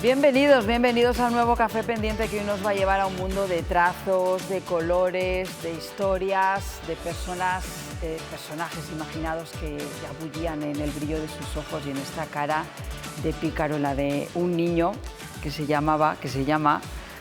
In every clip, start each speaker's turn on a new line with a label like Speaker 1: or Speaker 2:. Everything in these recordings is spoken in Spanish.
Speaker 1: Bienvenidos, bienvenidos a un nuevo Café Pendiente que hoy nos va a llevar a un mundo de trazos, de colores, de historias, de personajes imaginados que bullían en el brillo de sus ojos y en esta cara de pícaro, la de un niño que se llama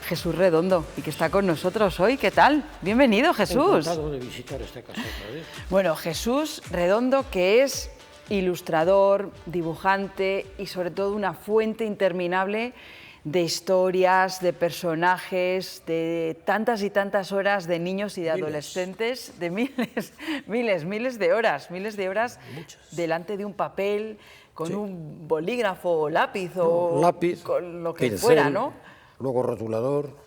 Speaker 1: Jesús Redondo y que está con nosotros hoy. ¿Qué tal? Bienvenido, Jesús.
Speaker 2: Encantado de visitar esta casa otra vez.
Speaker 1: Bueno, Jesús Redondo, que es ilustrador, dibujante y sobre todo una fuente interminable de historias, de personajes, de tantas y tantas horas de niños y de adolescentes, de miles de horas
Speaker 2: Muchas.
Speaker 1: delante de un papel, con un bolígrafo o lápiz o
Speaker 2: lápiz,
Speaker 1: con lo que
Speaker 2: pincel,
Speaker 1: fuera, ¿no?
Speaker 2: Luego rotulador.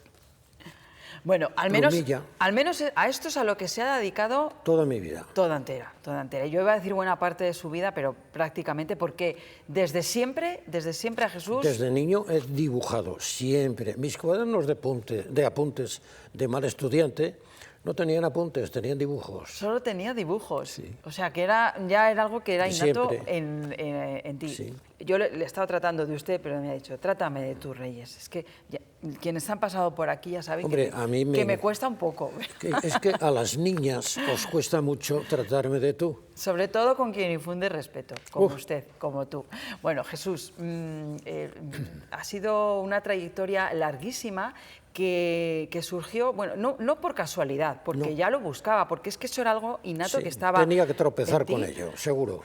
Speaker 1: Bueno, al
Speaker 2: plumilla.
Speaker 1: menos a esto es a lo que se ha dedicado
Speaker 2: Toda mi vida.
Speaker 1: toda entera. Yo iba a decir buena parte de su vida, pero prácticamente porque desde siempre a Jesús...
Speaker 2: Desde niño he dibujado siempre. Mis cuadernos de apuntes de mal estudiante no tenían apuntes, tenían dibujos.
Speaker 1: Solo tenía dibujos.
Speaker 2: Sí.
Speaker 1: O sea, que ya era algo que era innato
Speaker 2: Siempre.
Speaker 1: en ti.
Speaker 2: Sí.
Speaker 1: Yo le estaba tratando de usted, pero me ha dicho, trátame de tus reyes. Es que quienes han pasado por aquí ya saben.
Speaker 2: Hombre,
Speaker 1: que me cuesta un poco.
Speaker 2: Es que a las niñas os cuesta mucho tratarme de tú.
Speaker 1: Sobre todo con quien infunde respeto, como usted, como tú. Bueno, Jesús, ha sido una trayectoria larguísima que surgió, bueno, no por casualidad, porque ya lo buscaba, porque es que eso era algo innato
Speaker 2: Sí,
Speaker 1: que estaba
Speaker 2: tenía que tropezar
Speaker 1: en ti.
Speaker 2: con ello, seguro.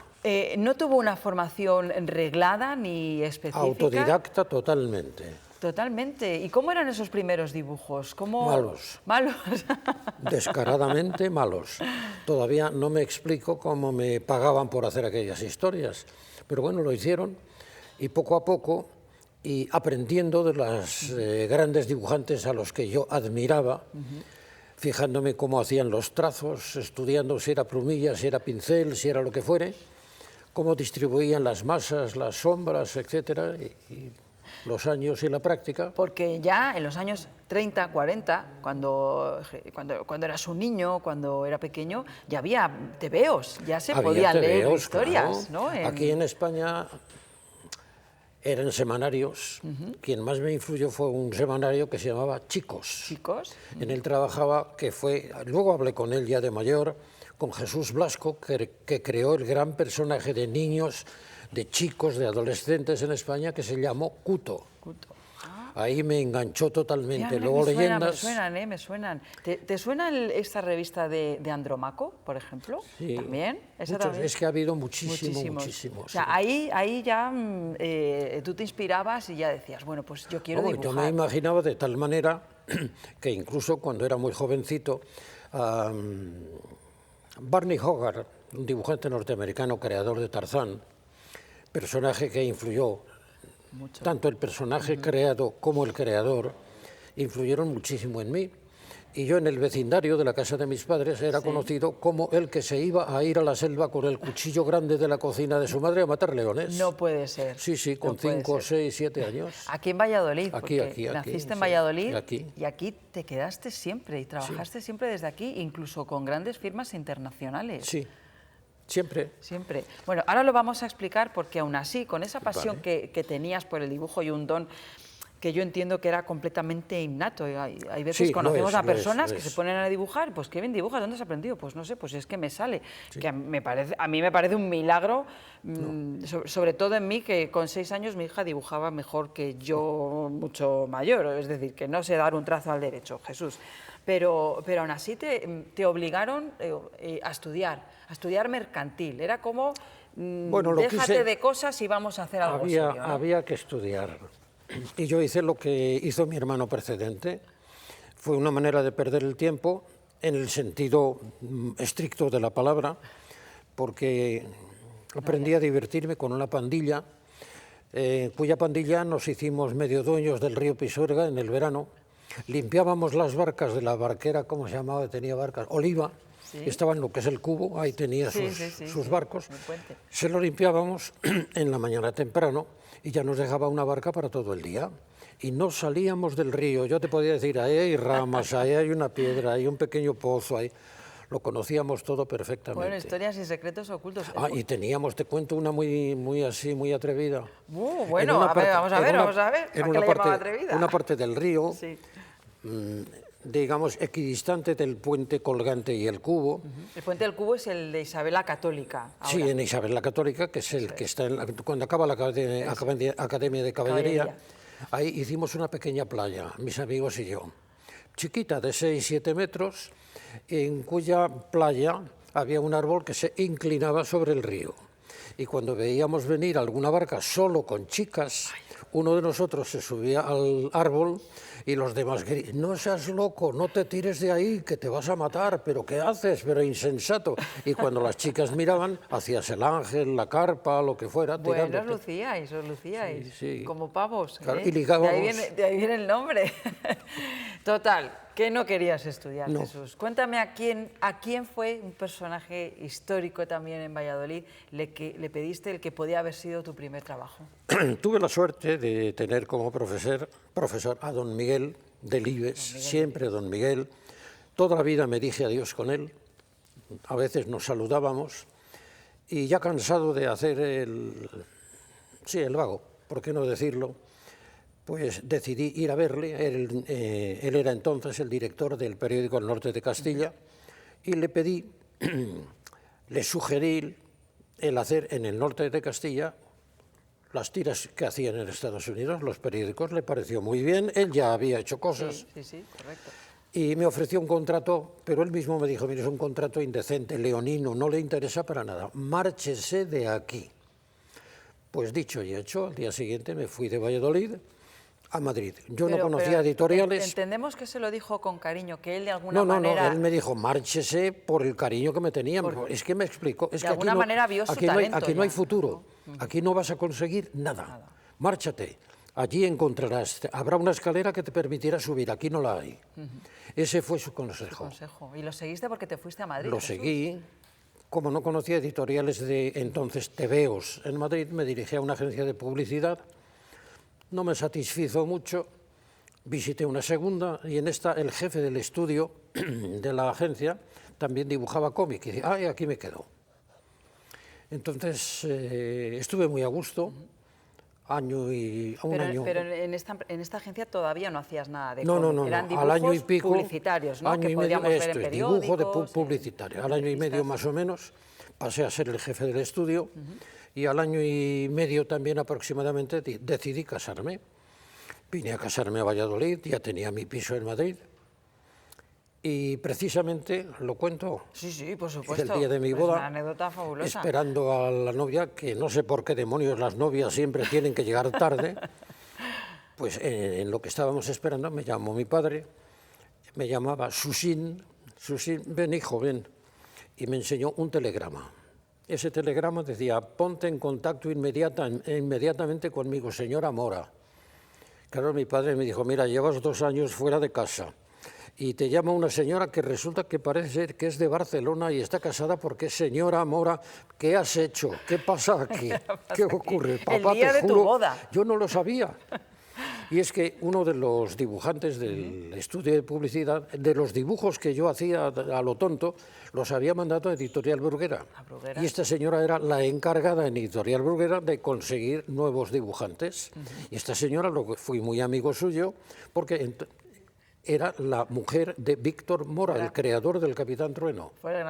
Speaker 1: No tuvo una formación reglada ni específica.
Speaker 2: Autodidacta totalmente.
Speaker 1: Totalmente. ¿Y cómo eran esos primeros dibujos?
Speaker 2: Malos.
Speaker 1: Malos.
Speaker 2: Descaradamente malos. Todavía no me explico cómo me pagaban por hacer aquellas historias, pero bueno, lo hicieron y poco a poco, y aprendiendo de las grandes dibujantes a los que yo admiraba, fijándome cómo hacían los trazos, estudiando si era plumilla, si era pincel, si era lo que fuere, cómo distribuían las masas, las sombras, etcétera, y los años y la práctica.
Speaker 1: Porque ya en los años 30, 40, cuando eras un niño, cuando era pequeño, ya había tebeos, ya se podían leer historias,
Speaker 2: claro.
Speaker 1: ¿no?
Speaker 2: Aquí en España eran semanarios. Quien más me influyó fue un semanario que se llamaba Chicos.
Speaker 1: Chicos.
Speaker 2: En él trabajaba, luego hablé con él ya de mayor, con Jesús Blasco, que creó el gran personaje de niños, de chicos, de adolescentes en España, que se llamó Cuto. Ahí me enganchó totalmente.
Speaker 1: Mira,
Speaker 2: Luego leyendas.
Speaker 1: Me suenan. ¿Te suena esta revista de Andromaco, por ejemplo?
Speaker 2: Sí,
Speaker 1: ¿También? ¿Esa
Speaker 2: muchos,
Speaker 1: también?
Speaker 2: Es que ha habido muchísimos.
Speaker 1: O sea,
Speaker 2: sí.
Speaker 1: ahí ya tú te inspirabas y ya decías, bueno, pues yo quiero dibujar.
Speaker 2: Yo me imaginaba de tal manera que incluso cuando era muy jovencito, Barney Hogarth, un dibujante norteamericano, creador de Tarzán, personaje que influyó, tanto el personaje creado como el creador, influyeron muchísimo en mí. Y yo en el vecindario de la casa de mis padres era conocido como el que se iba a ir a la selva con el cuchillo grande de la cocina de su madre a matar leones.
Speaker 1: No puede ser.
Speaker 2: Sí, con 5, 6, 7 años.
Speaker 1: Aquí en Valladolid,
Speaker 2: Aquí,
Speaker 1: naciste en
Speaker 2: sí,
Speaker 1: Valladolid
Speaker 2: aquí.
Speaker 1: y aquí te quedaste siempre y trabajaste siempre desde aquí, incluso con grandes firmas internacionales.
Speaker 2: Sí, siempre.
Speaker 1: Siempre. Bueno, ahora lo vamos a explicar porque aún así, con esa pasión que tenías por el dibujo y un don que yo entiendo que era completamente innato. Hay veces conocemos a personas que se ponen a dibujar, pues qué bien dibujas, ¿dónde has aprendido? Pues no sé, pues es que me sale. Sí. Que a mí me parece un milagro, sobre todo en mí, que con 6 años mi hija dibujaba mejor que yo, mucho mayor, es decir, que no sé dar un trazo al derecho, Jesús. Pero aún así te obligaron a estudiar mercantil. Era como, déjate de cosas y vamos a hacer algo serio, ¿no?
Speaker 2: Había que estudiar. Y yo hice lo que hizo mi hermano precedente. Fue una manera de perder el tiempo en el sentido estricto de la palabra, porque aprendí a divertirme con una pandilla, cuya pandilla nos hicimos medio dueños del río Pisuerga en el verano. Limpiábamos las barcas de la barquera, ¿cómo se llamaba? Tenía barcas, Oliva. Sí. Estaba en lo que es el Cubo, ahí tenía sus barcos. Se lo limpiábamos en la mañana temprano y ya nos dejaba una barca para todo el día. Y no salíamos del río. Yo te podía decir, ahí hay ramas, ahí hay una piedra, hay un pequeño pozo, ahí. lo conocíamos todo perfectamente.
Speaker 1: Bueno, historias y secretos ocultos.
Speaker 2: Y teníamos, te cuento una muy así, muy atrevida.
Speaker 1: Bueno, vamos a ver. ¿A qué le llamaba atrevida?
Speaker 2: Una parte del río,
Speaker 1: sí.
Speaker 2: Digamos, equidistante del puente colgante y el cubo.
Speaker 1: El puente del cubo es el de Isabel la Católica. Ahora.
Speaker 2: Sí, en Isabel la Católica, que es el que está cuando acaba la Academia de Caballería. Ahí hicimos una pequeña playa, mis amigos y yo, chiquita, de 6-7 metros, en cuya playa había un árbol que se inclinaba sobre el río. Y cuando veíamos venir alguna barca solo con chicas, uno de nosotros se subía al árbol y los demás gritaban: no seas loco, no te tires de ahí, que te vas a matar, pero ¿qué haces? Pero insensato. Y cuando las chicas miraban, hacías el ángel, la carpa, lo que fuera.
Speaker 1: Bueno, os lucíais,
Speaker 2: sí.
Speaker 1: como pavos.
Speaker 2: Claro, y ligábamos.
Speaker 1: De ahí viene el nombre. Total, que no querías estudiar, no. Jesús. Cuéntame a quién fue un personaje histórico también en Valladolid que le pediste el que podía haber sido tu primer trabajo.
Speaker 2: Tuve la suerte de tener como profesor a don Miguel Delibes, siempre don Miguel. Toda la vida me dije adiós con él, a veces nos saludábamos, y ya cansado de hacer el vago, ¿por qué no decirlo? Pues decidí ir a verle. Él era entonces el director del periódico El Norte de Castilla, y le pedí, le sugerí el hacer en El Norte de Castilla las tiras que hacían en Estados Unidos, los periódicos. Le pareció muy bien, él ya había hecho cosas.
Speaker 1: Sí, correcto.
Speaker 2: Y me ofreció un contrato, pero él mismo me dijo: mire, es un contrato indecente, leonino, no le interesa para nada, márchese de aquí. Pues dicho y hecho, al día siguiente me fui de Valladolid a Madrid. Yo no conocía editoriales.
Speaker 1: Entendemos que se lo dijo con cariño, que él de alguna manera...
Speaker 2: No, él me dijo: márchese por el cariño que me tenían. Es que me explicó. Es
Speaker 1: de
Speaker 2: que
Speaker 1: alguna manera vio su talento.
Speaker 2: Aquí no hay futuro, aquí no vas a conseguir nada. Márchate, allí encontrarás, habrá una escalera que te permitirá subir, aquí no la hay. Ese fue su consejo.
Speaker 1: ¿Y lo seguiste porque te fuiste a Madrid?
Speaker 2: Lo seguí. Como no conocía editoriales de entonces, tebeos en Madrid, me dirigí a una agencia de publicidad. No me satisfizo mucho, visité una segunda, y en esta el jefe del estudio de la agencia también dibujaba cómic, y dije: aquí me quedo. Entonces estuve muy a gusto, un año.
Speaker 1: Pero en esta agencia todavía no hacías nada de
Speaker 2: cómic. No,
Speaker 1: eran dibujos
Speaker 2: al año y pico,
Speaker 1: publicitarios, ¿no?
Speaker 2: Año
Speaker 1: que
Speaker 2: y
Speaker 1: podíamos
Speaker 2: medio,
Speaker 1: ver en periódicos.
Speaker 2: Dibujo de publicitario. Al año y medio más o menos pasé a ser el jefe del estudio. Y al año y medio también aproximadamente decidí casarme. Vine a casarme a Valladolid, ya tenía mi piso en Madrid. Y precisamente, lo cuento,
Speaker 1: sí, por supuesto.
Speaker 2: es el día de mi boda,
Speaker 1: una anécdota fabulosa.
Speaker 2: Esperando a la novia, que no sé por qué demonios las novias siempre tienen que llegar tarde. Pues en lo que estábamos esperando me llamó mi padre, me llamaba Susín, ven hijo, ven, y me enseñó un telegrama. Ese telegrama decía: ponte en contacto inmediatamente conmigo, señora Mora. Claro, mi padre me dijo: mira, llevas 2 años fuera de casa y te llama una señora que resulta que parece ser que es de Barcelona y está casada porque es señora Mora. ¿Qué has hecho? ¿Qué pasa aquí? ¿Qué ocurre? Papá,
Speaker 1: el día de tu boda.
Speaker 2: Yo no lo sabía. Y es que uno de los dibujantes del estudio de publicidad, de los dibujos que yo hacía a lo tonto, los había mandado a Editorial Bruguera. Y esta señora era la encargada en Editorial Bruguera de conseguir nuevos dibujantes. Y esta señora, fui muy amigo suyo, porque era la mujer de Víctor Mora, el creador del Capitán Trueno.
Speaker 1: Fue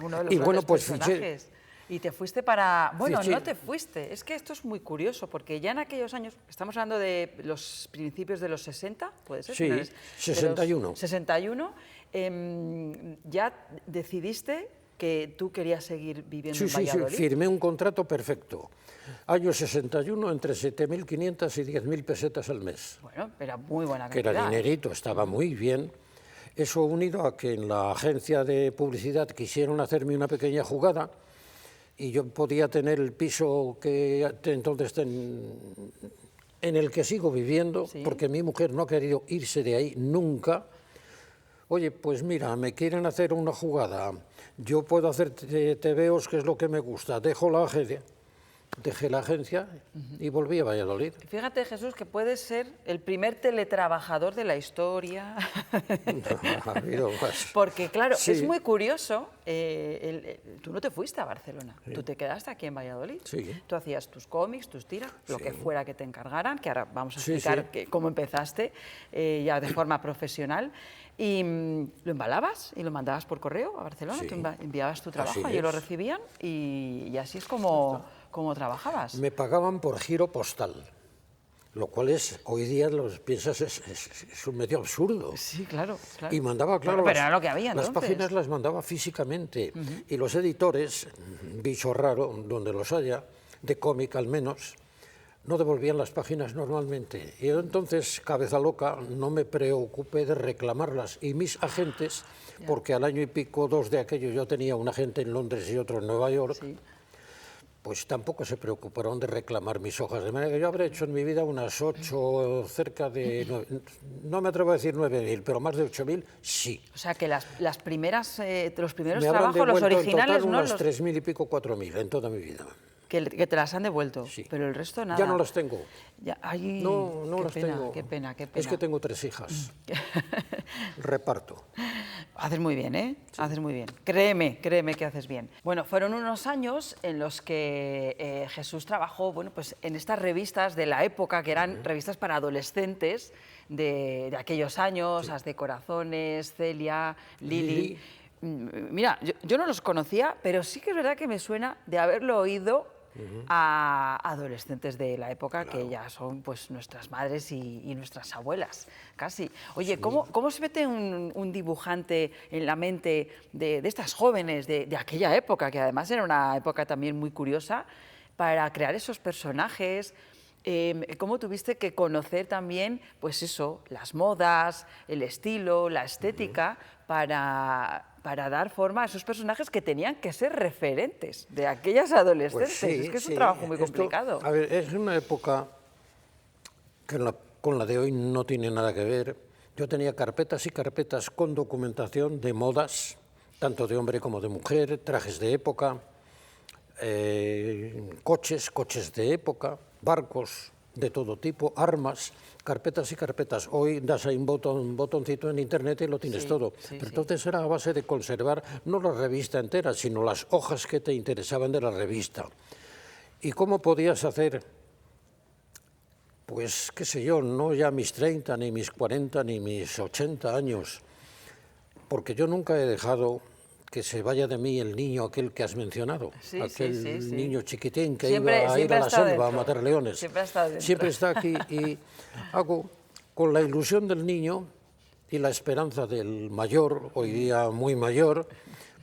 Speaker 1: uno de los grandes personajes. Y te fuiste para... Bueno, no te fuiste. Es que esto es muy curioso, porque ya en aquellos años, estamos hablando de los principios de los 60, ¿puede ser?
Speaker 2: Sí, 61.
Speaker 1: 61, ya decidiste que tú querías seguir viviendo en Valladolid.
Speaker 2: Sí, firmé un contrato perfecto. Año 61, entre 7.500 y 10.000 pesetas al mes.
Speaker 1: Bueno, era muy buena cantidad.
Speaker 2: Que era dinerito, estaba muy bien. Eso unido a que en la agencia de publicidad quisieron hacerme una pequeña jugada, y yo podía tener el piso que entonces en el que sigo viviendo, porque mi mujer no ha querido irse de ahí nunca. Oye, pues mira, me quieren hacer una jugada, yo puedo hacer tebeos, que es lo que me gusta, dejo la agencia. dejé la agencia y volví a Valladolid.
Speaker 1: Fíjate, Jesús, que puedes ser el primer teletrabajador de la historia.
Speaker 2: No, ha habido más.
Speaker 1: Porque, claro,
Speaker 2: Sí.
Speaker 1: es muy curioso, tú no te fuiste a Barcelona, tú te quedaste aquí en Valladolid.
Speaker 2: Sí.
Speaker 1: Tú hacías tus cómics, tus tiras, lo que fuera que te encargaran, que ahora vamos a
Speaker 2: Sí,
Speaker 1: explicar
Speaker 2: sí.
Speaker 1: cómo empezaste ya de forma profesional. Y lo embalabas y lo mandabas por correo a Barcelona,
Speaker 2: Sí.
Speaker 1: tú enviabas tu trabajo,
Speaker 2: Así
Speaker 1: ellos lo
Speaker 2: es.
Speaker 1: recibían y así es como trabajabas.
Speaker 2: Me pagaban por giro postal, lo cual es, hoy día los piensas, es un medio absurdo.
Speaker 1: Sí, claro, claro.
Speaker 2: Y mandaba, claro,
Speaker 1: Pero era lo que había
Speaker 2: las
Speaker 1: entonces.
Speaker 2: páginas las mandaba físicamente. Y los editores, bicho raro, donde los haya, de cómic al menos, no devolvían las páginas normalmente. Y entonces, cabeza loca, no me preocupé de reclamarlas. Y mis agentes, porque al año y pico, 2 de aquello, yo tenía un agente en Londres y otro en Nueva York,
Speaker 1: Sí.
Speaker 2: pues tampoco se preocuparon de reclamar mis hojas. De manera que yo habré hecho en mi vida unas 8, cerca de, no me atrevo a decir 9.000, pero más de 8.000, sí.
Speaker 1: O sea que las primeras, los primeros
Speaker 2: Me habrán
Speaker 1: trabajos, los
Speaker 2: devuelto
Speaker 1: originales,
Speaker 2: en total
Speaker 1: ¿no?
Speaker 2: unas 3.000 y pico, 4.000 en toda mi vida.
Speaker 1: Que te las han devuelto,
Speaker 2: Sí.
Speaker 1: pero el resto nada.
Speaker 2: Ya no las tengo.
Speaker 1: Ya, ay,
Speaker 2: No
Speaker 1: qué
Speaker 2: las
Speaker 1: pena,
Speaker 2: tengo.
Speaker 1: Qué pena, qué pena.
Speaker 2: Es que tengo 3 hijas. Reparto.
Speaker 1: Haces muy bien, ¿eh? Sí. Haces muy bien. Créeme que haces bien. Bueno, fueron unos años en los que Jesús trabajó, bueno, pues en estas revistas de la época, que eran revistas para adolescentes de aquellos años, As de Corazones, Celia, Lili. Mira, yo no los conocía, pero sí que es verdad que me suena de haberlo oído a adolescentes de la época, claro, que ya son pues nuestras madres y nuestras abuelas, casi. Oye, sí. ¿Cómo se mete un dibujante en la mente de estas jóvenes de aquella época, que además era una época también muy curiosa, para crear esos personajes? ¿Cómo tuviste que conocer también, pues eso, las modas, el estilo, la estética, para dar forma a esos personajes que tenían que ser referentes de aquellas adolescentes?
Speaker 2: Pues sí,
Speaker 1: es que es un trabajo muy complicado.
Speaker 2: A ver, es una época que con la de hoy no tiene nada que ver. Yo tenía carpetas y carpetas con documentación de modas, tanto de hombre como de mujer, trajes de época, coches de época, barcos de todo tipo, armas, carpetas y carpetas. Hoy das ahí un botoncito en internet y lo tienes todo. Pero entonces era a base de conservar no la revista entera, sino las hojas que te interesaban de la revista. ¿Y cómo podías hacer? Pues, qué sé yo, no ya mis 30, ni mis 40, ni mis 80 años, porque yo nunca he dejado que se vaya de mí el niño aquel que has mencionado, aquel niño chiquitín que iba a ir a la selva a matar leones. Siempre está aquí y hago con la ilusión del niño y la esperanza del mayor, hoy día muy mayor,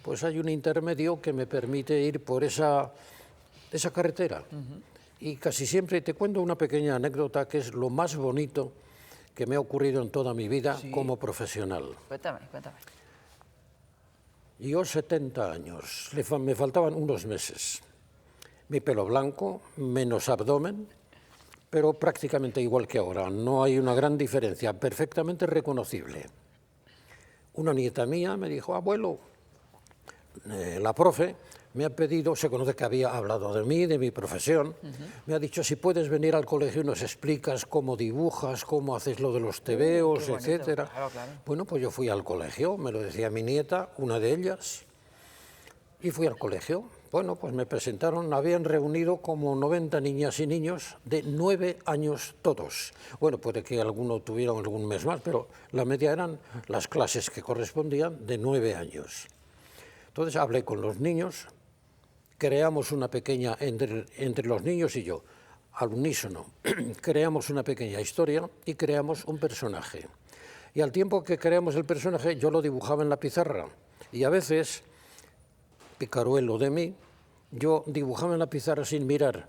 Speaker 2: pues hay un intermedio que me permite ir por esa carretera. Y casi siempre te cuento una pequeña anécdota que es lo más bonito que me ha ocurrido en toda mi vida como profesional.
Speaker 1: Cuéntame.
Speaker 2: Yo 70 años, me faltaban unos meses. Mi pelo blanco, menos abdomen, pero prácticamente igual que ahora. No hay una gran diferencia, perfectamente reconocible. Una nieta mía me dijo, abuelo, la profe me ha pedido, se conoce que había hablado de mí, de mi profesión, me ha dicho si puedes venir al colegio y nos explicas cómo dibujas, cómo haces lo de los tebeos, etcétera.
Speaker 1: Claro.
Speaker 2: Bueno, pues yo fui al colegio, me lo decía mi nieta, una de ellas, y fui al colegio. Bueno, pues me presentaron, habían reunido como 90 niñas y niños de 9 años todos. Bueno, puede que alguno tuviera algún mes más, pero la media eran las clases que correspondían de 9 años. Entonces hablé con los niños, creamos una pequeña, entre los niños y yo, al unísono, creamos una pequeña historia y creamos un personaje. Y al tiempo que creamos el personaje, yo lo dibujaba en la pizarra. Y a veces, picaruelo de mí, yo dibujaba en la pizarra sin mirar.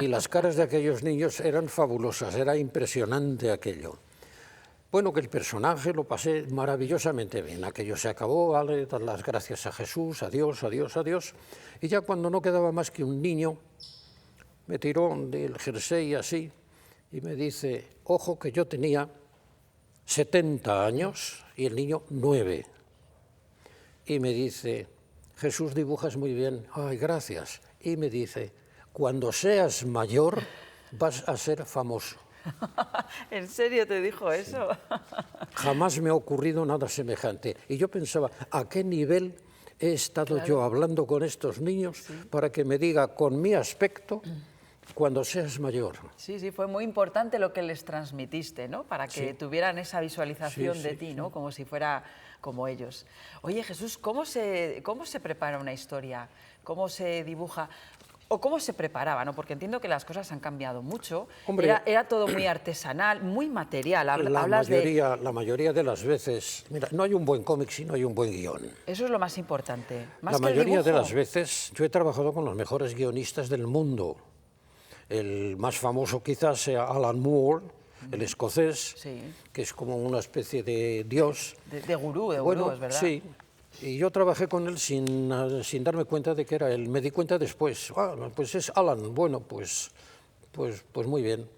Speaker 2: Y las caras de aquellos niños eran fabulosas, era impresionante aquello. Bueno, que el personaje lo pasé maravillosamente bien. Aquello se acabó, vale, dar las gracias a Jesús, a Dios. Y ya cuando no quedaba más que un niño, me tiró del jersey así y me dice, ojo que yo tenía 70 años y el niño 9. Y me dice, Jesús, dibujas muy bien. Ay, gracias. Y me dice, cuando seas mayor vas a ser famoso.
Speaker 1: ¿En serio te dijo eso?
Speaker 2: Jamás me ha ocurrido nada semejante. Y yo pensaba, ¿a qué nivel he estado yo hablando con estos niños para que me diga con mi aspecto cuando seas mayor?
Speaker 1: Sí, sí, fue muy importante lo que les transmitiste, ¿no? Para que tuvieran esa visualización de ti, ¿no? Como si fuera como ellos. Oye, Jesús, ¿cómo se prepara una historia? ¿Cómo se dibuja? ¿O cómo se preparaba? ¿No? Porque entiendo que las cosas han cambiado mucho.
Speaker 2: Hombre,
Speaker 1: era todo muy artesanal, muy material.
Speaker 2: La mayoría de las veces... Mira, no hay un buen cómic si no hay un buen guión.
Speaker 1: Eso es lo más importante.
Speaker 2: La mayoría de las veces yo he trabajado con los mejores guionistas del mundo. El más famoso quizás sea Alan Moore, el escocés, que es como una especie de dios.
Speaker 1: De gurú, es verdad.
Speaker 2: Sí. Y yo trabajé con él sin darme cuenta de que era él. Me di cuenta después. Pues es Alan. Bueno, pues muy bien.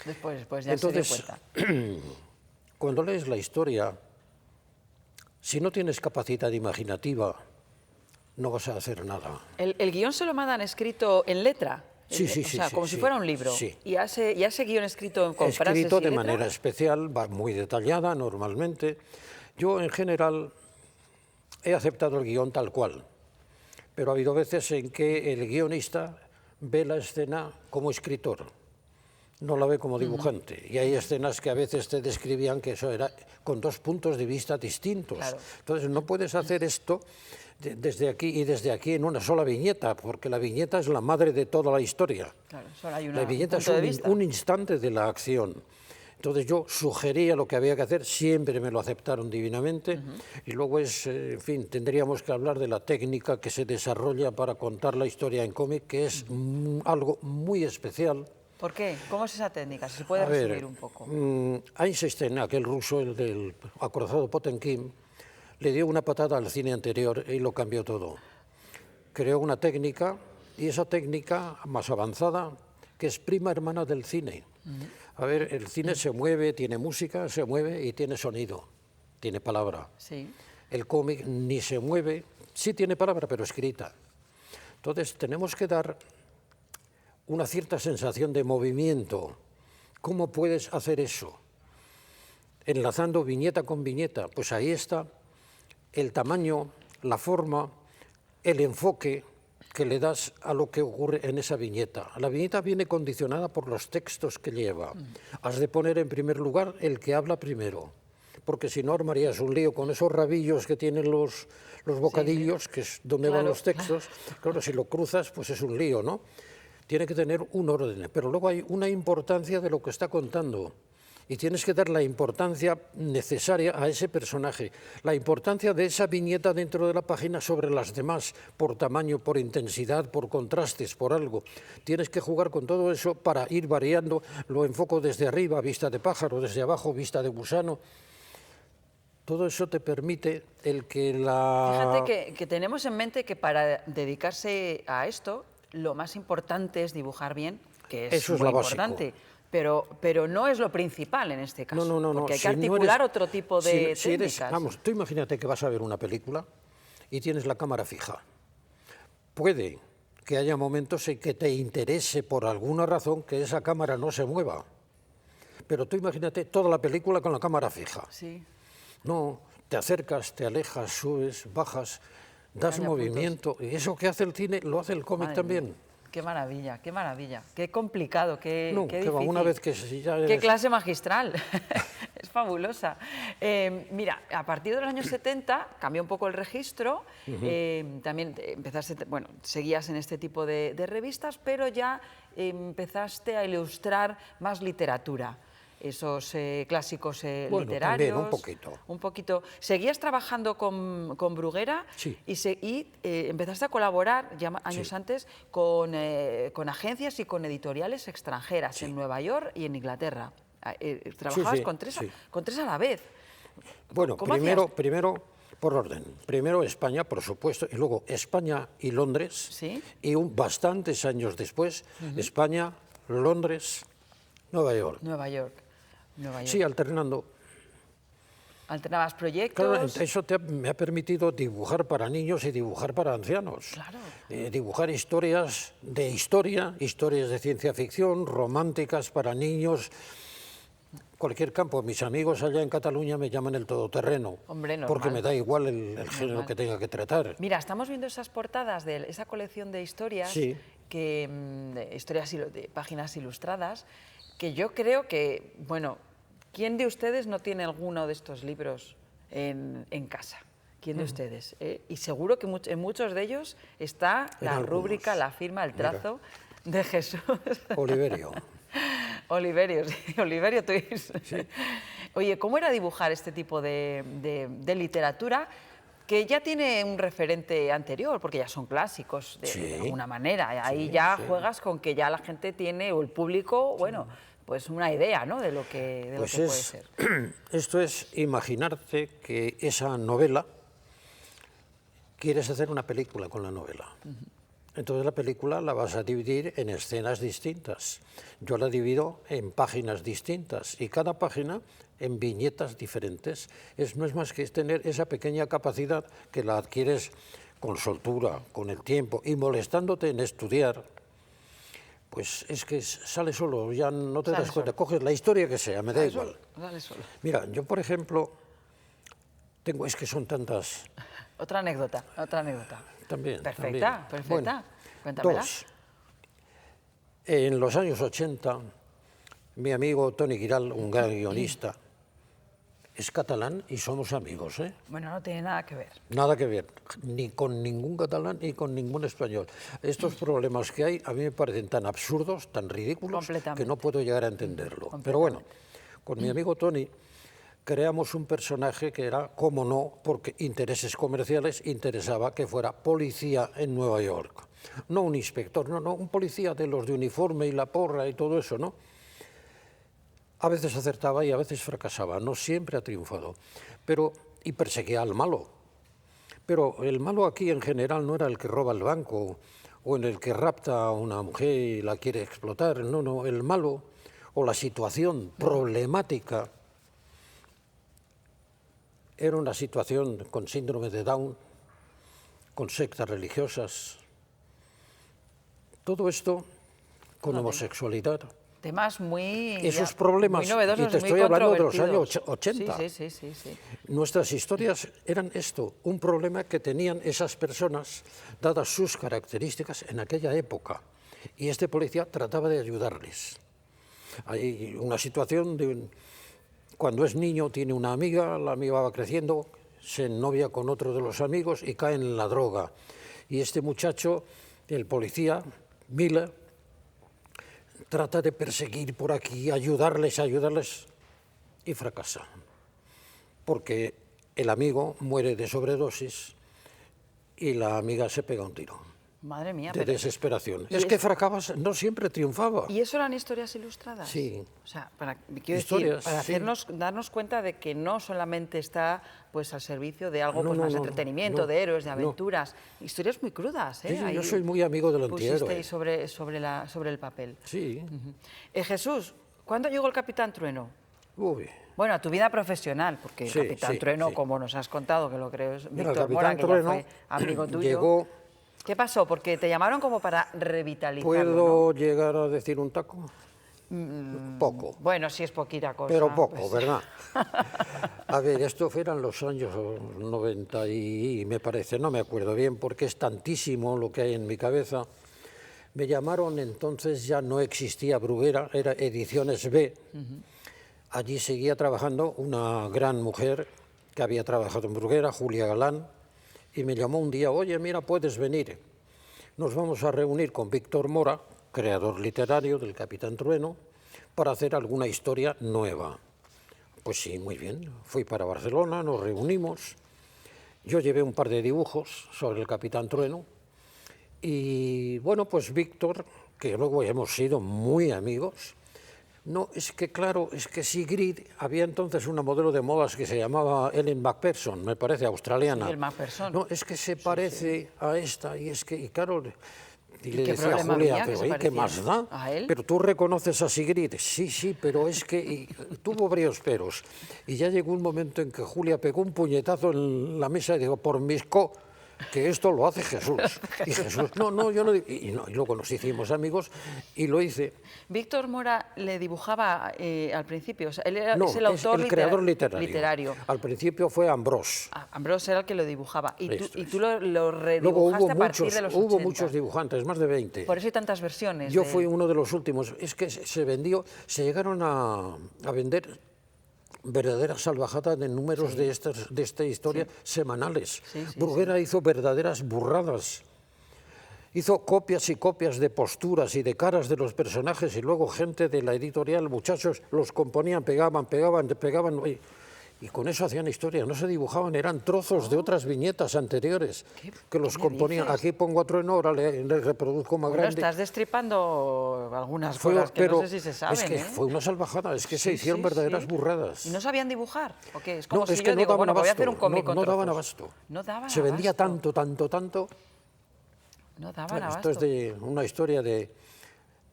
Speaker 1: Después ya
Speaker 2: entonces,
Speaker 1: se dio cuenta.
Speaker 2: Cuando lees la historia, si no tienes capacidad imaginativa, no vas a hacer nada.
Speaker 1: ¿El guión se lo mandan escrito en letra?
Speaker 2: Sí,
Speaker 1: o sea, como si fuera un libro.
Speaker 2: Sí.
Speaker 1: ¿Y ese guión escrito con frases y
Speaker 2: Escrito de
Speaker 1: letra?
Speaker 2: manera especial, va muy detallada normalmente. Yo, en general, he aceptado el guión tal cual, pero ha habido veces en que el guionista ve la escena como escritor, no la ve como dibujante. Y hay escenas que a veces te describían que eso era con dos puntos de vista distintos.
Speaker 1: Claro.
Speaker 2: Entonces no puedes hacer esto desde aquí y desde aquí en una sola viñeta, porque la viñeta es la madre de toda la historia.
Speaker 1: Claro, solo hay
Speaker 2: La viñeta es un instante de la acción. Entonces yo sugería lo que había que hacer, siempre me lo aceptaron divinamente, y luego en fin, tendríamos que hablar de la técnica que se desarrolla para contar la historia en cómic, que es algo muy especial.
Speaker 1: ¿Por qué? ¿Cómo es esa técnica? Si se puede resumir un poco.
Speaker 2: Einstein, aquel ruso, el del acorazado Potemkin, le dio una patada al cine anterior y lo cambió todo. Creó una técnica, y esa técnica más avanzada, que es prima hermana del cine. A ver, el cine se mueve, tiene música, se mueve y tiene sonido, tiene palabra.
Speaker 1: Sí.
Speaker 2: El cómic ni se mueve, sí tiene palabra, pero escrita. Entonces tenemos que dar una cierta sensación de movimiento. ¿Cómo puedes hacer eso? Enlazando viñeta con viñeta, pues ahí está el tamaño, la forma, el enfoque que le das a lo que ocurre en esa viñeta. La viñeta viene condicionada por los textos que lleva. Has de poner en primer lugar el que habla primero, porque si no armarías un lío con esos rabillos que tienen los bocadillos, que es donde van los textos. Claro, si lo cruzas, pues es un lío, ¿no? Tiene que tener un orden, pero luego hay una importancia de lo que está contando. Y tienes que dar la importancia necesaria a ese personaje, la importancia de esa viñeta dentro de la página sobre las demás, por tamaño, por intensidad, por contrastes, por algo. Tienes que jugar con todo eso para ir variando, lo enfoco desde arriba, vista de pájaro, desde abajo, vista de gusano. Todo eso te permite el que
Speaker 1: Fíjate que tenemos en mente que para dedicarse a esto, lo más importante es dibujar bien, que es
Speaker 2: eso es
Speaker 1: muy
Speaker 2: lo
Speaker 1: importante.
Speaker 2: básico.
Speaker 1: Pero no es lo principal en este caso,
Speaker 2: no,
Speaker 1: porque hay que
Speaker 2: si
Speaker 1: articular
Speaker 2: no eres,
Speaker 1: otro tipo de técnicas.
Speaker 2: Vamos, tú imagínate que vas a ver una película y tienes la cámara fija. Puede que haya momentos en que te interese por alguna razón que esa cámara no se mueva, pero tú imagínate toda la película con la cámara fija.
Speaker 1: Sí.
Speaker 2: No, te acercas, te alejas, subes, bajas, das movimiento, y eso que hace el cine lo hace el cómic también.
Speaker 1: Qué maravilla, qué complicado, qué difícil.
Speaker 2: Una vez que ya eres...
Speaker 1: Qué clase magistral, es fabulosa. Mira, a partir de los años 70 cambió un poco el registro, también empezaste, bueno, seguías en este tipo de revistas, pero ya empezaste a ilustrar más literatura. Esos clásicos literarios.
Speaker 2: También, un poquito.
Speaker 1: Un poquito. ¿Seguías trabajando con Bruguera?
Speaker 2: Sí.
Speaker 1: Y empezaste a colaborar ya años antes con agencias y con editoriales extranjeras en Nueva York y en Inglaterra. Trabajabas con tres a la vez.
Speaker 2: Bueno, primero por orden. Primero España, por supuesto, y luego España y Londres.
Speaker 1: ¿Sí?
Speaker 2: Y bastantes años después, España, Londres, Nueva York.
Speaker 1: Nueva York.
Speaker 2: Sí, alternando.
Speaker 1: Alternabas proyectos.
Speaker 2: Claro, eso me ha permitido dibujar para niños y dibujar para ancianos.
Speaker 1: Claro.
Speaker 2: Dibujar historias de historia, historias de ciencia ficción, románticas para niños. Cualquier campo. Mis amigos allá en Cataluña me llaman el todoterreno.
Speaker 1: Hombre, normal.
Speaker 2: Porque me da igual el género que tenga que tratar.
Speaker 1: Mira, estamos viendo esas portadas de esa colección de historias,
Speaker 2: sí.
Speaker 1: de páginas ilustradas, que yo creo que, bueno, ¿quién de ustedes no tiene alguno de estos libros en casa? ¿Quién de ustedes? Y seguro que en muchos de ellos está la rúbrica, la firma, el trazo de Jesús.
Speaker 2: Oliverio.
Speaker 1: Oliverio, sí, Oliverio Twist. Sí. Oye, ¿cómo era dibujar este tipo de literatura que ya tiene un referente anterior, porque ya son clásicos de alguna manera? Ahí ya juegas con que ya la gente tiene, o el público, bueno, pues una idea, ¿no?, de lo que puede ser.
Speaker 2: Esto es imaginarte que esa novela, quieres hacer una película con la novela. Entonces la película la vas a dividir en escenas distintas. Yo la divido en páginas distintas y cada página en viñetas diferentes. No es más que tener esa pequeña capacidad que la adquieres con soltura, con el tiempo y molestándote en estudiar. Pues es que sale solo, ya no te das cuenta. Coges la historia que sea, me da igual.
Speaker 1: Sale solo.
Speaker 2: Mira, yo por ejemplo, es que son tantas...
Speaker 1: Otra anécdota.
Speaker 2: También.
Speaker 1: Perfecta.
Speaker 2: Bueno,
Speaker 1: cuéntamela.
Speaker 2: 2. En los años 80, mi amigo Toni Giral, un gran guionista, es catalán y somos amigos, ¿eh?
Speaker 1: Bueno, no tiene nada que ver.
Speaker 2: Nada que ver, ni con ningún catalán ni con ningún español. Estos problemas que hay a mí me parecen tan absurdos, tan ridículos, que no puedo llegar a entenderlo. Pero bueno, con mi amigo Toni creamos un personaje que era, cómo no, porque intereses comerciales interesaba que fuera policía en Nueva York. No un inspector, no, un policía de los de uniforme y la porra y todo eso, ¿no? A veces acertaba y a veces fracasaba, no siempre ha triunfado, y perseguía al malo. Pero el malo aquí en general no era el que roba el banco o en el que rapta a una mujer y la quiere explotar, no, el malo o la situación problemática era una situación con síndrome de Down, con sectas religiosas, todo esto con homosexualidad.
Speaker 1: Temas muy...
Speaker 2: Esos problemas,
Speaker 1: muy novedosos,
Speaker 2: y te estoy hablando de los años 80.
Speaker 1: Sí.
Speaker 2: Nuestras historias eran esto, un problema que tenían esas personas, dadas sus características en aquella época, y este policía trataba de ayudarles. Hay una situación de... Cuando es niño tiene una amiga, la amiga va creciendo, se novia con otro de los amigos y cae en la droga. Y este muchacho, el policía, Miller, trata de perseguir por aquí, ayudarles y fracasa. Porque el amigo muere de sobredosis y la amiga se pega un tiro.
Speaker 1: Madre mía.
Speaker 2: De desesperación. Es que fracasaba, no siempre triunfaba.
Speaker 1: ¿Y eso eran historias ilustradas?
Speaker 2: Sí.
Speaker 1: O sea, para darnos cuenta de que no solamente está pues al servicio de algo más de entretenimiento, de héroes, de aventuras, historias muy crudas, ¿eh?
Speaker 2: Sí, yo soy muy amigo del antihéroe.
Speaker 1: sobre el papel.
Speaker 2: Sí.
Speaker 1: Jesús, ¿cuándo llegó el Capitán Trueno?
Speaker 2: Uy.
Speaker 1: Bueno, a tu vida profesional, porque el Capitán Trueno, como nos has contado, que lo creo es Víctor Mora, que ya fue amigo tuyo.
Speaker 2: Llegó...
Speaker 1: ¿Qué pasó? Porque te llamaron como para revitalizarlo,
Speaker 2: ¿Puedo llegar a decir un taco? Poco.
Speaker 1: Bueno, sí es poquita cosa.
Speaker 2: Pero poco,
Speaker 1: pues.
Speaker 2: ¿verdad? A ver, esto fueran los años 90 y me parece, no me acuerdo bien porque es tantísimo lo que hay en mi cabeza. Me llamaron, entonces ya no existía Bruguera, era Ediciones B. Allí seguía trabajando una gran mujer que había trabajado en Bruguera, Julia Galán, y me llamó un día, oye, mira, puedes venir. Nos vamos a reunir con Víctor Mora, creador literario del Capitán Trueno, para hacer alguna historia nueva. Pues sí, muy bien. Fui para Barcelona, nos reunimos. Yo llevé un par de dibujos sobre el Capitán Trueno. Y bueno, pues Víctor, que luego hemos sido muy amigos, no, es que claro, es que Sigrid, había entonces una modelo de modas que se llamaba Ellen McPherson, me parece, australiana.
Speaker 1: Sí, el McPherson.
Speaker 2: No, es que se parece a esta, y es que, y claro, Y le decía a Julia, pero ¿qué más da? Pero tú reconoces a Sigrid. Sí, sí, pero es que tuvo varios peros. Y ya llegó un momento en que Julia pegó un puñetazo en la mesa y dijo, por mis que esto lo hace Jesús. Y Jesús, no, yo no. Y luego nos hicimos amigos y lo hice.
Speaker 1: Víctor Mora le dibujaba al principio, o sea, él era,
Speaker 2: No,
Speaker 1: es el autor
Speaker 2: el creador literario. Al principio fue Ambrós.
Speaker 1: Ambrós era el que lo dibujaba. Y tú lo redibujaste a partir de los 80.
Speaker 2: Hubo muchos dibujantes, más de 20.
Speaker 1: Por eso hay tantas versiones.
Speaker 2: Yo fui uno de los últimos. Es que se llegaron a vender verdaderas salvajadas de números de esta historia semanales. Bruguera hizo verdaderas burradas. Hizo copias y copias de posturas y de caras de los personajes y luego gente de la editorial, muchachos, los componían, pegaban. Y con eso hacían historia, no se dibujaban, eran trozos de otras viñetas anteriores que los componían. Dices? Aquí pongo a Trueno, ahora le reproduzco más grande.
Speaker 1: Estás destripando algunas cosas que no sé si se saben.
Speaker 2: Es que fue una salvajada, es que se hicieron verdaderas burradas.
Speaker 1: ¿Y no sabían dibujar? ¿O qué? Es como
Speaker 2: no,
Speaker 1: si
Speaker 2: es que
Speaker 1: yo digo, bueno, voy a hacer un cómic con
Speaker 2: no daban abasto.
Speaker 1: No daban
Speaker 2: se vendía
Speaker 1: abasto.
Speaker 2: tanto.
Speaker 1: No daban abasto.
Speaker 2: Esto es de una historia de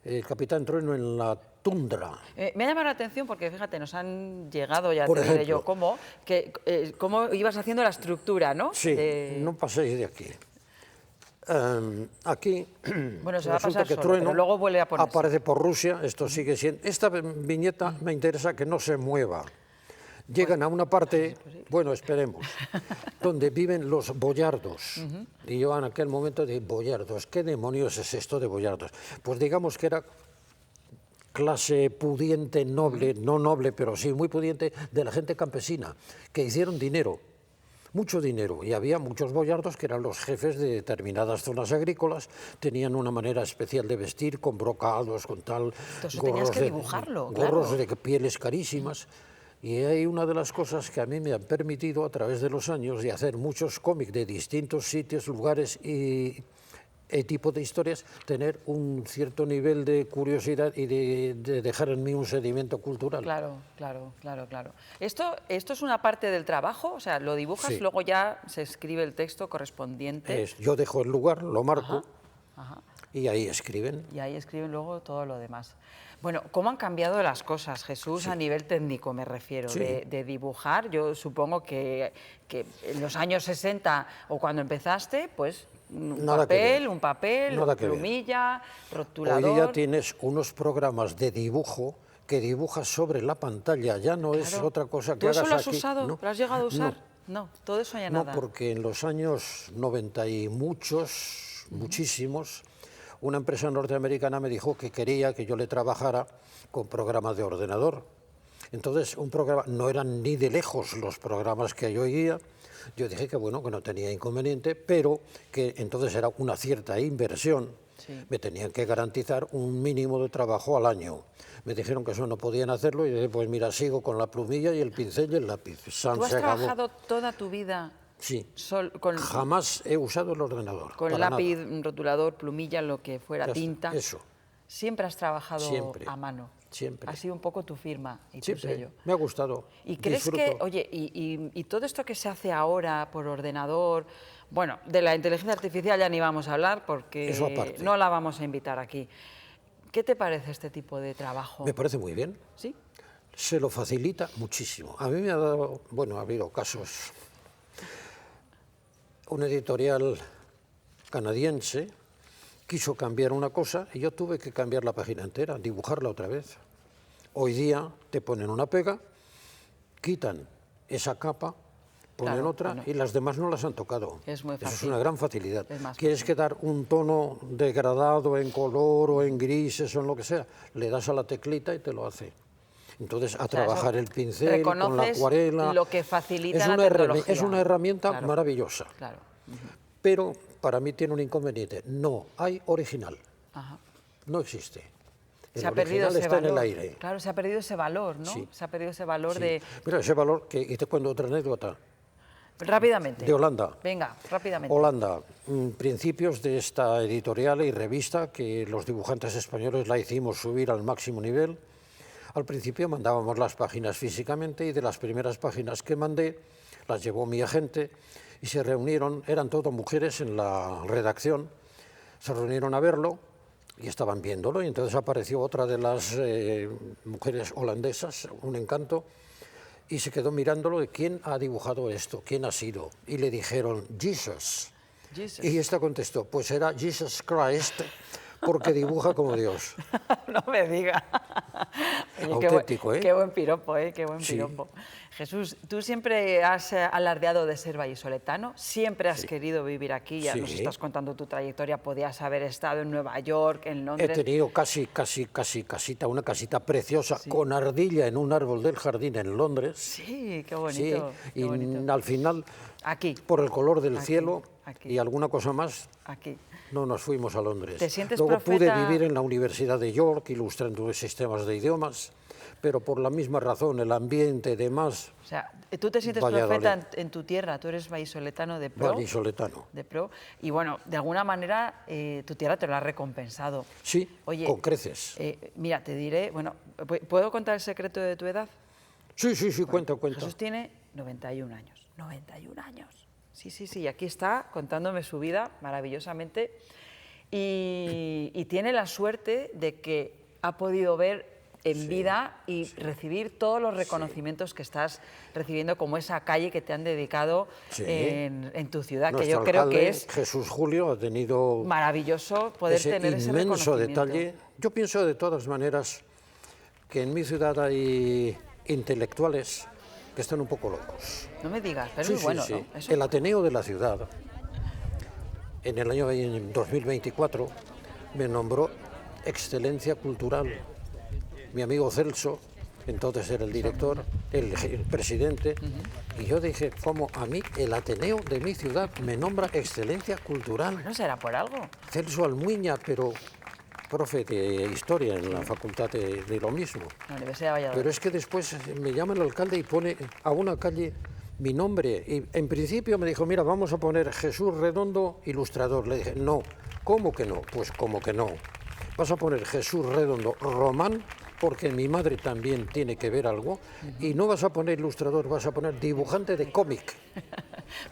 Speaker 2: el Capitán Trueno en la tundra.
Speaker 1: Me ha llamado la atención porque, fíjate, nos han llegado, ya
Speaker 2: Por
Speaker 1: te diré
Speaker 2: ejemplo,
Speaker 1: yo, cómo ibas haciendo la estructura, ¿no?
Speaker 2: Sí, no paséis de aquí. Aquí
Speaker 1: bueno, se va a pasar
Speaker 2: que
Speaker 1: solo,
Speaker 2: Trueno
Speaker 1: pero luego vuelve a ponerse.
Speaker 2: Aparece por Rusia, esto sigue siendo... Esta viñeta me interesa que no se mueva. Llegan a una parte, bueno, esperemos, donde viven los boyardos. Y yo en aquel momento dije, boyardos, ¿qué demonios es esto de boyardos? Pues digamos que era clase pudiente, noble, no noble, pero sí muy pudiente, de la gente campesina, que hicieron dinero, mucho dinero. Y había muchos boyardos que eran los jefes de determinadas zonas agrícolas, tenían una manera especial de vestir, con brocados, con tal...
Speaker 1: Entonces tenías que dibujarlo,
Speaker 2: gorros de pieles carísimas. Y hay una de las cosas que a mí me han permitido a través de los años de hacer muchos cómics de distintos sitios, lugares y tipo de historias, tener un cierto nivel de curiosidad y de dejar en mí un sedimento cultural.
Speaker 1: Claro. ¿Esto es una parte del trabajo? O sea, lo dibujas, luego ya se escribe el texto correspondiente.
Speaker 2: Yo dejo el lugar, lo marco y ahí escriben.
Speaker 1: Y ahí escriben luego todo lo demás. Bueno, ¿cómo han cambiado las cosas, Jesús, a nivel técnico me refiero? De dibujar, yo supongo que en los años 60 o cuando empezaste, pues un papel, plumilla, rotulador...
Speaker 2: Hoy día tienes unos programas de dibujo que dibujas sobre la pantalla, ya no es otra cosa que hagas aquí.
Speaker 1: ¿Tú eso lo has usado? ¿Lo has llegado a usar? No, todo eso ya nada.
Speaker 2: No, porque en los años 90 y muchísimos, una empresa norteamericana me dijo que quería que yo le trabajara con programas de ordenador. Entonces, no eran ni de lejos los programas que yo oía. Yo dije que bueno, que no tenía inconveniente, pero que entonces era una cierta inversión. Me tenían que garantizar un mínimo de trabajo al año. Me dijeron que eso no podían hacerlo y dije, pues mira, sigo con la plumilla y el pincel y el lápiz.
Speaker 1: ¿Tú has trabajado toda tu vida?
Speaker 2: Sí, jamás he usado el ordenador.
Speaker 1: Con lápiz, rotulador, plumilla, lo que fuera, tinta.
Speaker 2: Eso.
Speaker 1: ¿Siempre has trabajado a mano?
Speaker 2: Siempre.
Speaker 1: Ha sido un poco tu firma y tu sello.
Speaker 2: Me ha gustado.
Speaker 1: ¿Y crees que, oye, y todo esto que se hace ahora por ordenador, bueno, de la inteligencia artificial ya ni vamos a hablar porque no la vamos a invitar aquí. ¿Qué te parece este tipo de trabajo?
Speaker 2: Me parece muy bien.
Speaker 1: ¿Sí?
Speaker 2: Se lo facilita muchísimo. A mí me ha dado, bueno, ha habido casos. Un editorial canadiense quiso cambiar una cosa y yo tuve que cambiar la página entera, dibujarla otra vez. Hoy día te ponen una pega, quitan esa capa, ponen otra y las demás no las han tocado.
Speaker 1: Es muy fácil.
Speaker 2: Eso es una gran facilidad. ¿Quieres quedar un tono degradado en color o en grises o en lo que sea? Le das a la teclita y te lo hace. Entonces, a trabajar el pincel con la acuarela.
Speaker 1: Lo que facilita la tecnología.
Speaker 2: Es una herramienta maravillosa. Pero para mí tiene un inconveniente. No hay original. No existe. El original está en el aire.
Speaker 1: Claro, se ha perdido ese valor, ¿no?
Speaker 2: Sí.
Speaker 1: Se ha perdido ese valor de...
Speaker 2: Mira, ese valor, y te cuento otra anécdota.
Speaker 1: Rápidamente.
Speaker 2: De Holanda.
Speaker 1: Venga, rápidamente.
Speaker 2: Holanda, principios de esta editorial y revista que los dibujantes españoles la hicimos subir al máximo nivel. Al principio mandábamos las páginas físicamente y de las primeras páginas que mandé las llevó mi agente y se reunieron, eran todo mujeres en la redacción, se reunieron a verlo y estaban viéndolo, y entonces apareció otra de las mujeres holandesas, un encanto, y se quedó mirándolo, de quién ha dibujado esto, quién ha sido, y le dijeron, Jesus. Y esta contestó, pues era Jesus Christ, porque dibuja como Dios.
Speaker 1: No me diga. Oye,
Speaker 2: auténtico,
Speaker 1: qué buen piropo, qué buen piropo. Jesús, tú siempre has alardeado de ser vallisoletano, siempre has querido vivir aquí, ya nos estás contando tu trayectoria, podías haber estado en Nueva York, en Londres.
Speaker 2: He tenido casi casita, una casita preciosa, con ardilla en un árbol del jardín en Londres.
Speaker 1: Sí, qué bonito.
Speaker 2: Sí, y al final,
Speaker 1: aquí,
Speaker 2: por el color del cielo
Speaker 1: aquí.
Speaker 2: Y alguna cosa más,
Speaker 1: aquí.
Speaker 2: No nos fuimos a Londres.
Speaker 1: ¿Te sientes
Speaker 2: Luego
Speaker 1: profeta?
Speaker 2: pude vivir en la Universidad de York, ilustrando sistemas de idiomas, pero por la misma razón, el ambiente, demás.
Speaker 1: O sea, tú te sientes profeta en tu tierra, tú eres vallisoletano de pro.
Speaker 2: Vallisoletano.
Speaker 1: De pro. Y bueno, de alguna manera tu tierra te lo ha recompensado.
Speaker 2: Sí, oye, con creces.
Speaker 1: Mira, te diré, bueno, ¿puedo contar el secreto de tu edad?
Speaker 2: Sí, cuenta.
Speaker 1: Jesús tiene 91 años. 91 años. Sí, aquí está contándome su vida maravillosamente y tiene la suerte de que ha podido ver en vida y recibir todos los reconocimientos que estás recibiendo, como esa calle que te han dedicado en tu ciudad,
Speaker 2: Nuestro
Speaker 1: que yo creo que es
Speaker 2: Jesús Julio ha tenido
Speaker 1: maravilloso poder tener ese
Speaker 2: inmenso
Speaker 1: reconocimiento.
Speaker 2: detalle. Yo pienso de todas maneras que en mi ciudad hay intelectuales que están un poco locos.
Speaker 1: No me digas, pero es bueno, ¿no?
Speaker 2: Eso... El Ateneo de la ciudad, en el año 2024, me nombró Excelencia Cultural. Mi amigo Celso, entonces era el director, el presidente, y yo dije, ¿cómo a mí el Ateneo de mi ciudad me nombra Excelencia Cultural?
Speaker 1: ¿No será por algo?
Speaker 2: Celso Almuña, pero profe de Historia en la facultad de lo mismo.
Speaker 1: La Universidad de Valladolid.
Speaker 2: Pero es que después me llama el alcalde y pone a una calle mi nombre. Y en principio me dijo, mira, vamos a poner Jesús Redondo, ilustrador. Le dije, no. ¿Cómo que no? Pues como que no. Vas a poner Jesús Redondo, Román, porque mi madre también tiene que ver algo, y no vas a poner ilustrador, vas a poner dibujante de cómic.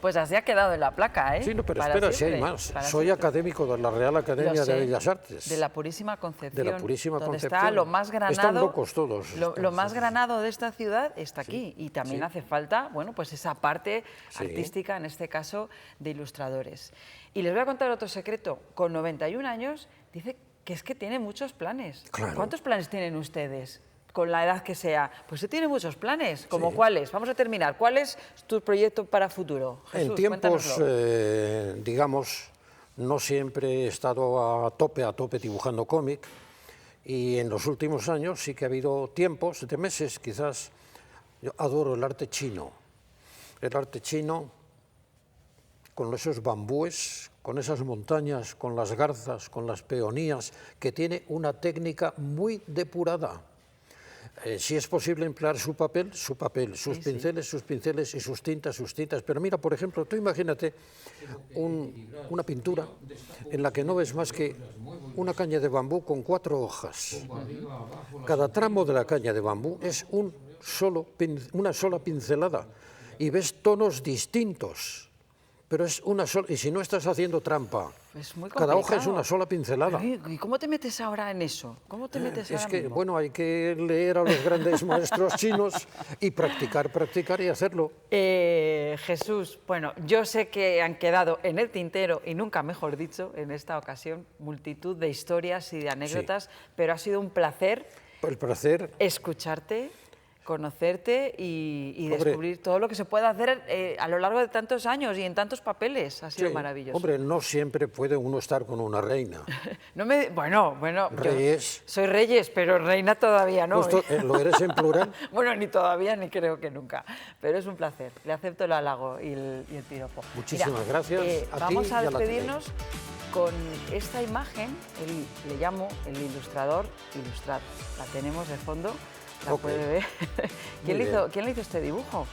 Speaker 1: Pues así ha quedado en la placa, ¿eh?
Speaker 2: Sí, no, pero espera, si hay más. Soy académico de la Real Academia de Bellas Artes.
Speaker 1: De la Purísima Concepción.
Speaker 2: De la Purísima
Speaker 1: donde
Speaker 2: Concepción.
Speaker 1: Está lo más granado.
Speaker 2: Están locos todos.
Speaker 1: Lo más granado de esta ciudad está aquí. Y también hace falta, bueno, pues esa parte artística, en este caso, de ilustradores. Y les voy a contar otro secreto. Con 91 años, dice que es que tiene muchos planes.
Speaker 2: Claro.
Speaker 1: ¿Cuántos planes tienen ustedes? Con la edad que sea, pues usted tiene muchos planes, ¿como cuáles? Vamos a terminar. ¿Cuál es tu proyecto para futuro? Jesús,
Speaker 2: en tiempos, digamos, no siempre he estado a tope dibujando cómic, y en los últimos años sí que ha habido tiempos, de meses quizás. Yo adoro el arte chino con esos bambúes, con esas montañas, con las garzas, con las peonías, que tiene una técnica muy depurada. Si es posible emplear su papel, sus pinceles y sus tintas. Pero mira, por ejemplo, tú imagínate una pintura en la que no ves más que una caña de bambú con 4 hojas. Cada tramo de la caña de bambú es una sola pincelada y ves tonos distintos. Pero es una sola, y si no estás haciendo trampa,
Speaker 1: es muy
Speaker 2: cada hoja es una sola pincelada.
Speaker 1: ¿Y cómo te metes ahora en eso? ¿Cómo te metes ahora mismo?
Speaker 2: Bueno, hay que leer a los grandes maestros chinos y practicar y hacerlo.
Speaker 1: Jesús, bueno, yo sé que han quedado en el tintero, y nunca mejor dicho, en esta ocasión, multitud de historias y de anécdotas, pero ha sido un placer.
Speaker 2: El placer.
Speaker 1: Escucharte, conocerte y descubrir todo lo que se puede hacer a lo largo de tantos años y en tantos papeles. Ha sido maravilloso.
Speaker 2: Hombre, no siempre puede uno estar con una reina.
Speaker 1: Bueno,
Speaker 2: Reyes.
Speaker 1: Soy Reyes, pero reina todavía no.
Speaker 2: ¿Lo eres en plural?
Speaker 1: Bueno, ni todavía, ni creo que nunca. Pero es un placer. Le acepto el halago y el piropo.
Speaker 2: Muchísimas gracias a
Speaker 1: vamos
Speaker 2: ti
Speaker 1: a
Speaker 2: y
Speaker 1: despedirnos con esta imagen. Le llamo el ilustrador ilustrado. La tenemos de fondo. La puede ver. ¿Quién le hizo este dibujo?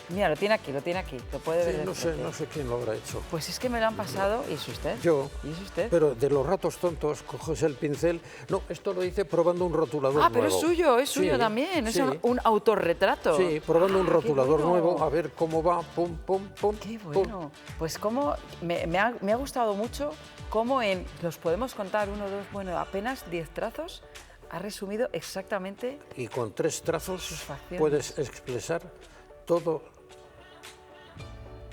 Speaker 1: Mira, lo tiene aquí, lo puede ver.
Speaker 2: Sí, no sé quién lo habrá hecho.
Speaker 1: Pues es que me lo han pasado, y es usted.
Speaker 2: Yo.
Speaker 1: ¿Y es usted?
Speaker 2: Pero de los ratos tontos, coges el pincel. No, esto lo hice probando un rotulador nuevo.
Speaker 1: Pero es suyo también, es un autorretrato.
Speaker 2: Sí, probando un rotulador
Speaker 1: bueno.
Speaker 2: nuevo, a ver cómo va, pum, pum, pum.
Speaker 1: Qué bueno.
Speaker 2: Pum.
Speaker 1: Pues como me ha gustado mucho cómo los podemos contar 1, 2, bueno, apenas 10 trazos, ha resumido exactamente.
Speaker 2: Y con 3 trazos
Speaker 1: sus facciones.
Speaker 2: puedes expresar todo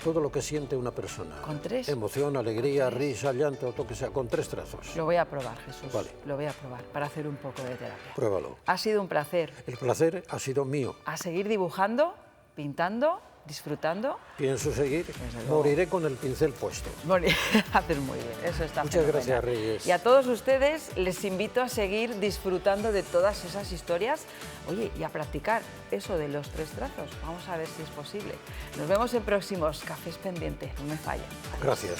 Speaker 2: lo que siente una persona.
Speaker 1: ¿Con 3?
Speaker 2: Emoción, alegría, risa, llanto, lo que sea, con 3 trazos.
Speaker 1: Lo voy a probar, Jesús.
Speaker 2: Vale.
Speaker 1: Lo voy a probar para hacer un poco de terapia.
Speaker 2: Pruébalo.
Speaker 1: Ha sido un placer.
Speaker 2: El placer ha sido mío.
Speaker 1: A seguir dibujando, pintando, disfrutando.
Speaker 2: Pienso seguir, moriré con el pincel puesto.
Speaker 1: Haces muy bien, eso está
Speaker 2: Muchas
Speaker 1: fenomenal.
Speaker 2: gracias, Reyes.
Speaker 1: Y a todos ustedes les invito a seguir disfrutando de todas esas historias, oye, y a practicar eso de los 3 trazos. Vamos a ver si es posible. Nos vemos en próximos Cafés Pendientes, no me fallen.
Speaker 2: Gracias.